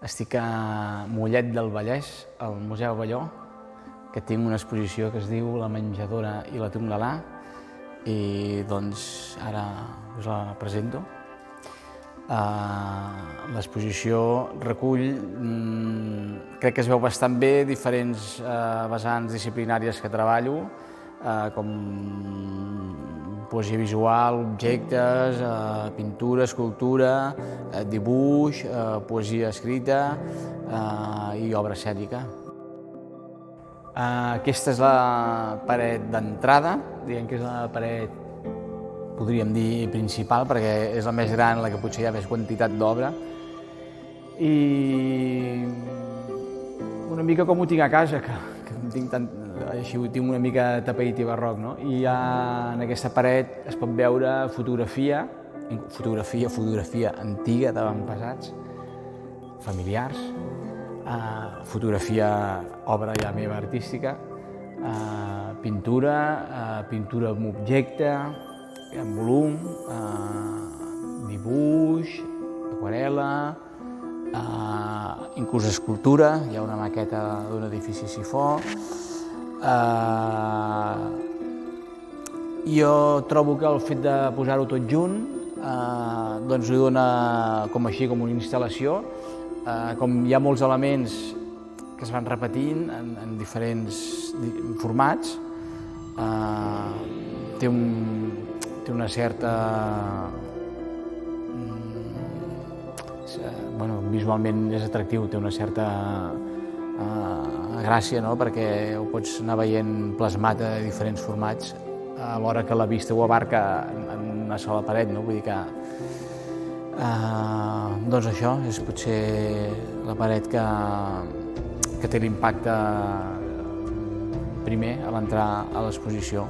Estic a Mollet del Vallès, al Museu Abelló, que tinc una exposició que es diu La menjadora i la Tonglalà, i doncs ara us la presento. L'exposició recull, crec que es veu bastant bé, diferents vessants disciplinàries que treballo, com poesia visual, objectes, pintura, escultura, dibuix, poesia escrita i obra escènica. Aquesta és la paret d'entrada, diguem que és la paret, podríem dir, principal, perquè és la més gran, la que potser hi ha més quantitat d'obra. I una mica com ho tinc a casa, que tinc tant, així ho tinc una mica tapeït i barroc, no? I en aquesta paret es pot veure fotografia antiga d'avantpassats, familiars, fotografia, obra ja meva artística, pintura, pintura amb objecte, en volum, dibuix, aquarel·la, inclús escultura, hi ha una maqueta d'un edifici sifó. Jo trobo que el fet de posar-ho tot junt doncs li dona com així, com una instal·lació. Com hi ha molts elements que es van repetint en diferents formats, té una certa... visualment és atractiu, té una certa gràcia, no? Perquè ho pots anar veient plasmat a diferents formats, alhora que la vista ho abarca en una sola paret, no? Vull dir que doncs això és potser la paret que té l'impacte primer a l'entrar a l'exposició.